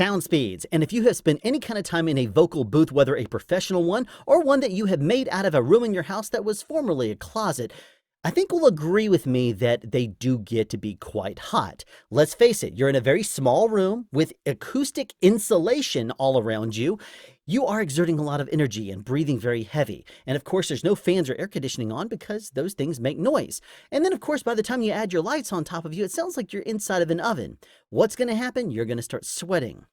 Sound speeds. And if you have spent any kind of time in a vocal booth, whether a professional one or one that you have made out of a room in your house that was formerly a closet, I think will agree with me that they do get to be quite hot. Let's face it, you're in a very small room with acoustic insulation all around you. You are exerting a lot of energy and breathing very heavy. And of course, there's no fans or air conditioning on because those things make noise. And then of course, by the time you add your lights on top of you, it sounds like you're inside of an oven. What's going to happen? You're going to start sweating.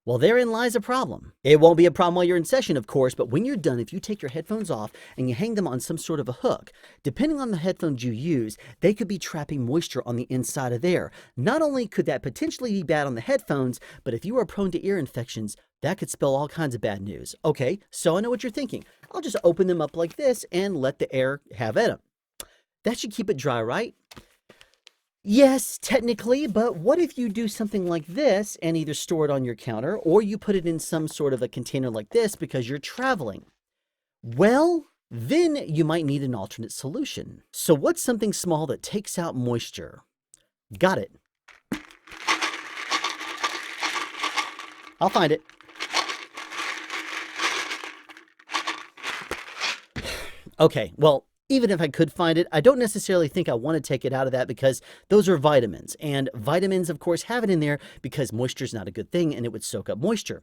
Well, therein lies a problem. It won't be a problem while you're in session, of course, but when you're done, if you take your headphones off and you hang them on some sort of a hook, depending on the headphones you use, they could be trapping moisture on the inside of there. Not only could that potentially be bad on the headphones, but if you are prone to ear infections, that could spell all kinds of bad news. Okay, so I know what you're thinking. I'll just open them up like this and let the air have at them. That should keep it dry, right? Yes, technically, but what if you do something like this and either store it on your counter or you put it in some sort of a container like this because you're traveling? Well, then you might need an alternate solution. So what's something small that takes out moisture? Got it. I'll find it. Okay, well, even if I could find it, I don't necessarily think I want to take it out of that because those are vitamins. And vitamins, of course, have it in there because moisture is not a good thing and it would soak up moisture.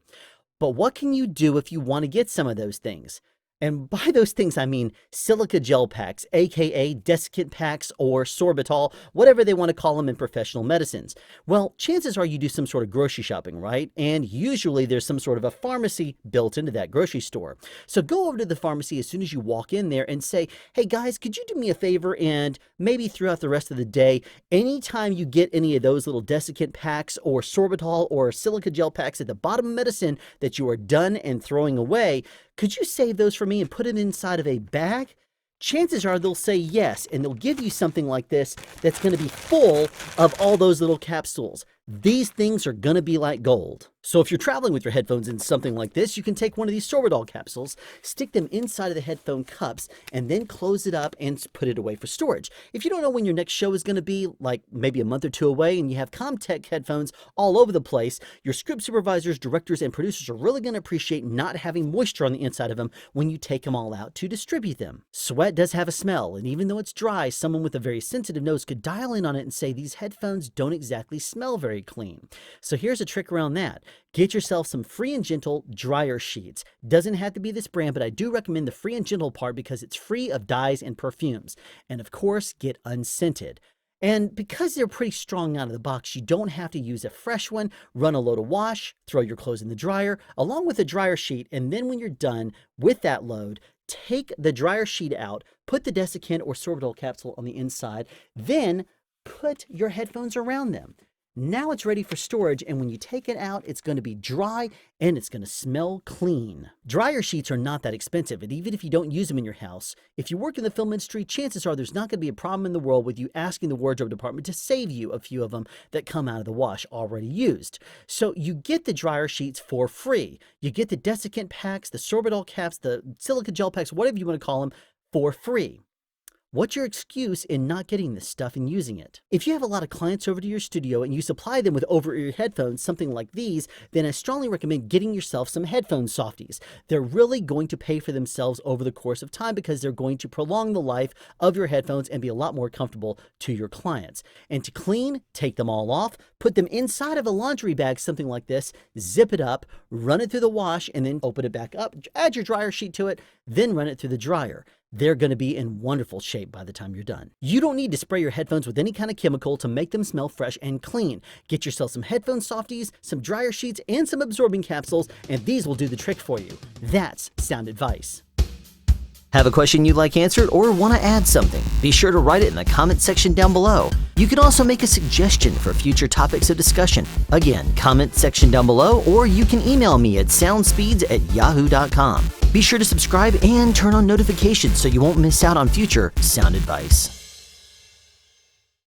But what can you do if you want to get some of those things? And by those things, I mean silica gel packs, aka desiccant packs or sorbitol, whatever they want to call them in professional medicines. Well, chances are you do some sort of grocery shopping, right? And usually there's some sort of a pharmacy built into that grocery store. So go over to the pharmacy as soon as you walk in there and say, hey guys, could you do me a favor and maybe throughout the rest of the day, anytime you get any of those little desiccant packs or sorbitol or silica gel packs at the bottom of medicine that you are done and throwing away, could you save those for me and put them inside of a bag? Chances are they'll say yes, and they'll give you something like this that's going to be full of all those little capsules. These things are going to be like gold. So if you're traveling with your headphones in something like this, you can take one of these sorbitol capsules, stick them inside of the headphone cups, and then close it up and put it away for storage. If you don't know when your next show is going to be, like maybe a month or two away, and you have Comtech headphones all over the place, your script supervisors, directors, and producers are really going to appreciate not having moisture on the inside of them when you take them all out to distribute them. Sweat does have a smell, and even though it's dry, someone with a very sensitive nose could dial in on it and say these headphones don't exactly smell very clean. So here's a trick around that. Get yourself some Free and Gentle dryer sheets. Doesn't have to be this brand, but I do recommend the Free and Gentle part because it's free of dyes and perfumes. And of course, get unscented. And because they're pretty strong out of the box, you don't have to use a fresh one. Run a load of wash, throw your clothes in the dryer, along with a dryer sheet. And then when you're done with that load, take the dryer sheet out, put the desiccant or sorbitol capsule on the inside, then put your headphones around them. Now it's ready for storage, and when you take it out, it's going to be dry and it's going to smell clean. Dryer sheets are not that expensive, and even if you don't use them in your house, if you work in the film industry, chances are there's not going to be a problem in the world with you asking the wardrobe department to save you a few of them that come out of the wash already used. So you get the dryer sheets for free. You get the desiccant packs, the sorbitol caps, the silica gel packs, whatever you want to call them, for free. What's your excuse in not getting this stuff and using it? If you have a lot of clients over to your studio and you supply them with over-ear headphones, something like these, then I strongly recommend getting yourself some Headphone Softies. They're really going to pay for themselves over the course of time because they're going to prolong the life of your headphones and be a lot more comfortable to your clients. And to clean, take them all off, put them inside of a laundry bag, something like this, zip it up, run it through the wash, and then open it back up, add your dryer sheet to it, then run it through the dryer. They're going to be in wonderful shape by the time you're done. You don't need to spray your headphones with any kind of chemical to make them smell fresh and clean. Get yourself some Headphone Softies, some dryer sheets, and some absorbing capsules, and these will do the trick for you. That's sound advice. Have a question you'd like answered or want to add something? Be sure to write it in the comment section down below. You can also make a suggestion for future topics of discussion. Again, comment section down below, or you can email me at soundspeeds@yahoo.com. Be sure to subscribe and turn on notifications so you won't miss out on future sound advice.